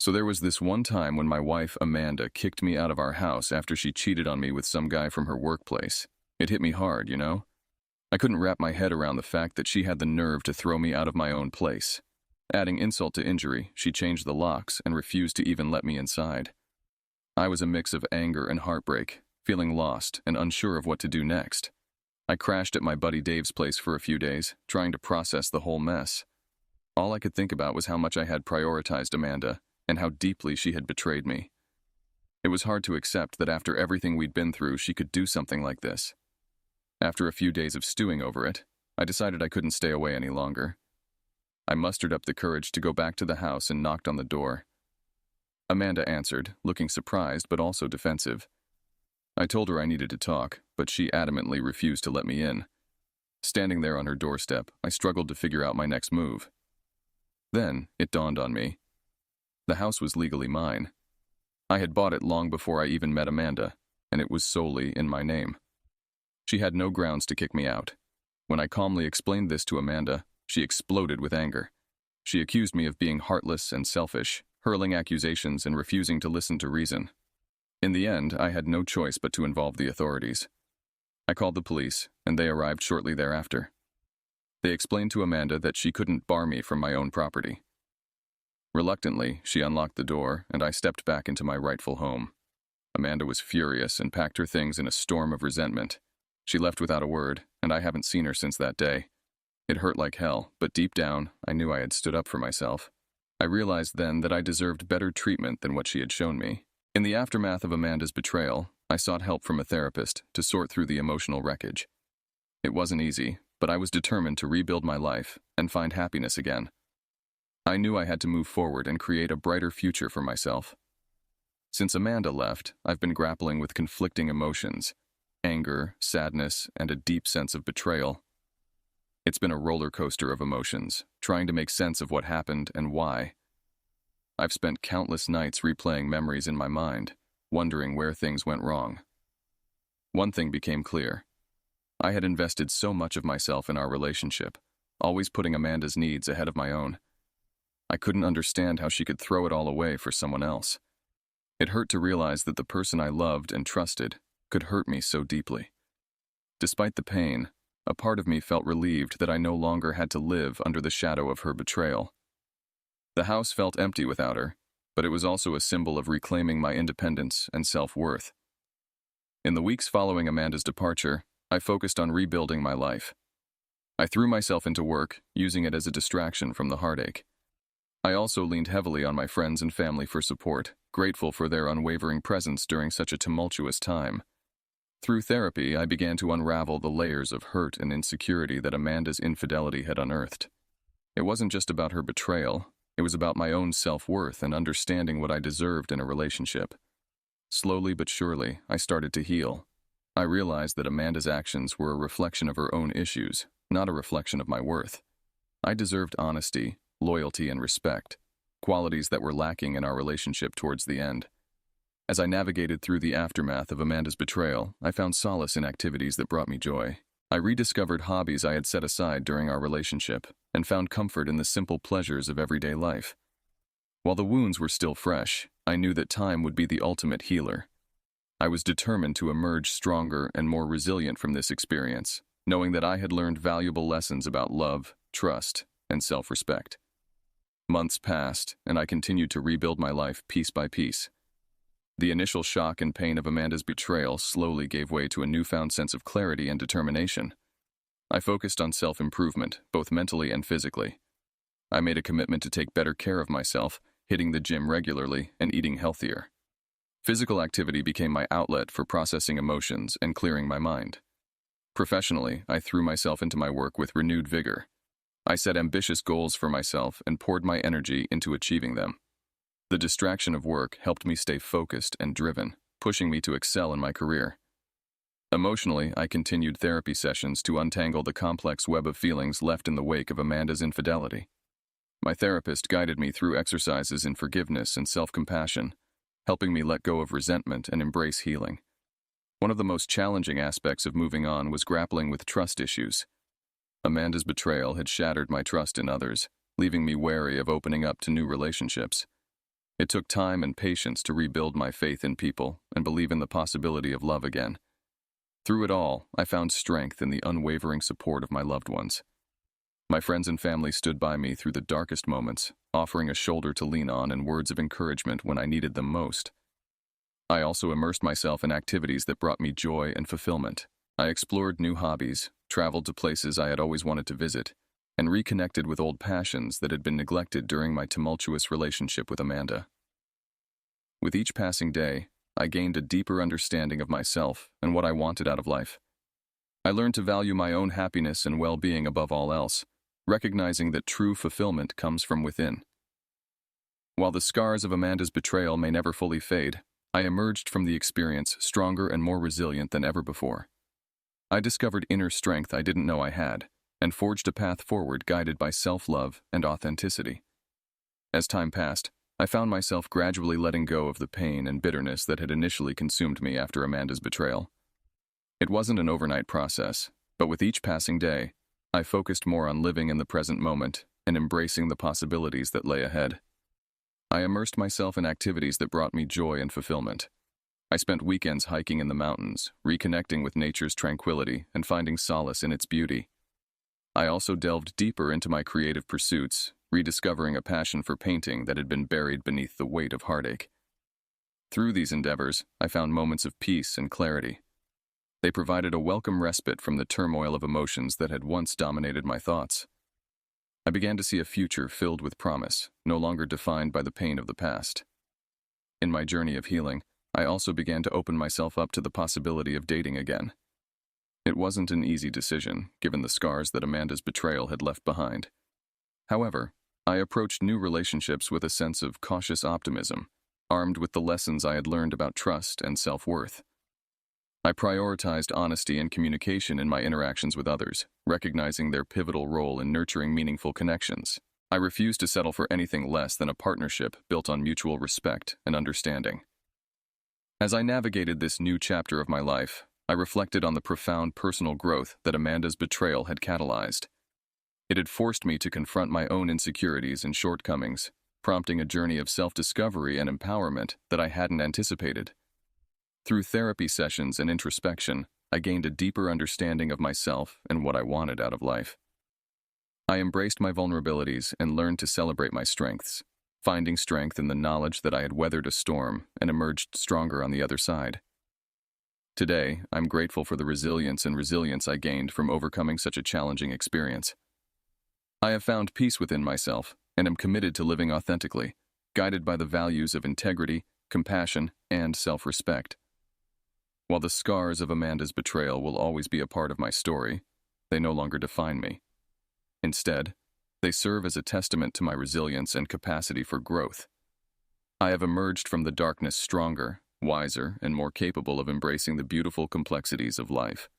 So there was this one time when my wife, Amanda, kicked me out of our house after she cheated on me with some guy from her workplace. It hit me hard, you know? I couldn't wrap my head around the fact that she had the nerve to throw me out of my own place. Adding insult to injury, she changed the locks and refused to even let me inside. I was a mix of anger and heartbreak, feeling lost and unsure of what to do next. I crashed at my buddy Dave's place for a few days, trying to process the whole mess. All I could think about was how much I had prioritized Amanda and how deeply she had betrayed me. It was hard to accept that after everything we'd been through, she could do something like this. After a few days of stewing over it, I decided I couldn't stay away any longer. I mustered up the courage to go back to the house and knocked on the door. Amanda answered, looking surprised but also defensive. I told her I needed to talk, but she adamantly refused to let me in. Standing there on her doorstep, I struggled to figure out my next move. Then, it dawned on me. The house was legally mine. I had bought it long before I even met Amanda, and it was solely in my name. She had no grounds to kick me out. When I calmly explained this to Amanda, she exploded with anger. She accused me of being heartless and selfish, hurling accusations and refusing to listen to reason. In the end, I had no choice but to involve the authorities. I called the police, and they arrived shortly thereafter. They explained to Amanda that she couldn't bar me from my own property. Reluctantly, she unlocked the door, and I stepped back into my rightful home. Amanda was furious and packed her things in a storm of resentment. She left without a word, and I haven't seen her since that day. It hurt like hell, but deep down, I knew I had stood up for myself. I realized then that I deserved better treatment than what she had shown me. In the aftermath of Amanda's betrayal, I sought help from a therapist to sort through the emotional wreckage. It wasn't easy, but I was determined to rebuild my life and find happiness again. I knew I had to move forward and create a brighter future for myself. Since Amanda left, I've been grappling with conflicting emotions: anger, sadness, and a deep sense of betrayal. It's been a roller coaster of emotions, trying to make sense of what happened and why. I've spent countless nights replaying memories in my mind, wondering where things went wrong. One thing became clear. I had invested so much of myself in our relationship, always putting Amanda's needs ahead of my own. I couldn't understand how she could throw it all away for someone else. It hurt to realize that the person I loved and trusted could hurt me so deeply. Despite the pain, a part of me felt relieved that I no longer had to live under the shadow of her betrayal. The house felt empty without her, but it was also a symbol of reclaiming my independence and self-worth. In the weeks following Amanda's departure, I focused on rebuilding my life. I threw myself into work, using it as a distraction from the heartache. I also leaned heavily on my friends and family for support, grateful for their unwavering presence during such a tumultuous time. Through therapy, I began to unravel the layers of hurt and insecurity that Amanda's infidelity had unearthed. It wasn't just about her betrayal, it was about my own self-worth and understanding what I deserved in a relationship. Slowly but surely, I started to heal. I realized that Amanda's actions were a reflection of her own issues, not a reflection of my worth. I deserved honesty, loyalty, and respect, qualities that were lacking in our relationship towards the end. As I navigated through the aftermath of Amanda's betrayal, I found solace in activities that brought me joy. I rediscovered hobbies I had set aside during our relationship and found comfort in the simple pleasures of everyday life. While the wounds were still fresh, I knew that time would be the ultimate healer. I was determined to emerge stronger and more resilient from this experience, knowing that I had learned valuable lessons about love, trust, and self-respect. Months passed, and I continued to rebuild my life piece by piece. The initial shock and pain of Amanda's betrayal slowly gave way to a newfound sense of clarity and determination. I focused on self-improvement, both mentally and physically. I made a commitment to take better care of myself, hitting the gym regularly and eating healthier. Physical activity became my outlet for processing emotions and clearing my mind. Professionally, I threw myself into my work with renewed vigor. I set ambitious goals for myself and poured my energy into achieving them. The distraction of work helped me stay focused and driven, pushing me to excel in my career. Emotionally, I continued therapy sessions to untangle the complex web of feelings left in the wake of Amanda's infidelity. My therapist guided me through exercises in forgiveness and self-compassion, helping me let go of resentment and embrace healing. One of the most challenging aspects of moving on was grappling with trust issues. Amanda's betrayal had shattered my trust in others, leaving me wary of opening up to new relationships. It took time and patience to rebuild my faith in people and believe in the possibility of love again. Through it all, I found strength in the unwavering support of my loved ones. My friends and family stood by me through the darkest moments, offering a shoulder to lean on and words of encouragement when I needed them most. I also immersed myself in activities that brought me joy and fulfillment. I explored new hobbies, traveled to places I had always wanted to visit, and reconnected with old passions that had been neglected during my tumultuous relationship with Amanda. With each passing day, I gained a deeper understanding of myself and what I wanted out of life. I learned to value my own happiness and well-being above all else, recognizing that true fulfillment comes from within. While the scars of Amanda's betrayal may never fully fade, I emerged from the experience stronger and more resilient than ever before. I discovered inner strength I didn't know I had, and forged a path forward guided by self-love and authenticity. As time passed, I found myself gradually letting go of the pain and bitterness that had initially consumed me after Amanda's betrayal. It wasn't an overnight process, but with each passing day, I focused more on living in the present moment and embracing the possibilities that lay ahead. I immersed myself in activities that brought me joy and fulfillment. I spent weekends hiking in the mountains, reconnecting with nature's tranquility and finding solace in its beauty. I also delved deeper into my creative pursuits, rediscovering a passion for painting that had been buried beneath the weight of heartache. Through these endeavors, I found moments of peace and clarity. They provided a welcome respite from the turmoil of emotions that had once dominated my thoughts. I began to see a future filled with promise, no longer defined by the pain of the past. In my journey of healing, I also began to open myself up to the possibility of dating again. It wasn't an easy decision, given the scars that Amanda's betrayal had left behind. However, I approached new relationships with a sense of cautious optimism, armed with the lessons I had learned about trust and self-worth. I prioritized honesty and communication in my interactions with others, recognizing their pivotal role in nurturing meaningful connections. I refused to settle for anything less than a partnership built on mutual respect and understanding. As I navigated this new chapter of my life, I reflected on the profound personal growth that Amanda's betrayal had catalyzed. It had forced me to confront my own insecurities and shortcomings, prompting a journey of self-discovery and empowerment that I hadn't anticipated. Through therapy sessions and introspection, I gained a deeper understanding of myself and what I wanted out of life. I embraced my vulnerabilities and learned to celebrate my strengths, finding strength in the knowledge that I had weathered a storm and emerged stronger on the other side. Today, I'm grateful for the resilience I gained from overcoming such a challenging experience. I have found peace within myself and am committed to living authentically, guided by the values of integrity, compassion, and self-respect. While the scars of Amanda's betrayal will always be a part of my story, they no longer define me. Instead, they serve as a testament to my resilience and capacity for growth. I have emerged from the darkness stronger, wiser, and more capable of embracing the beautiful complexities of life.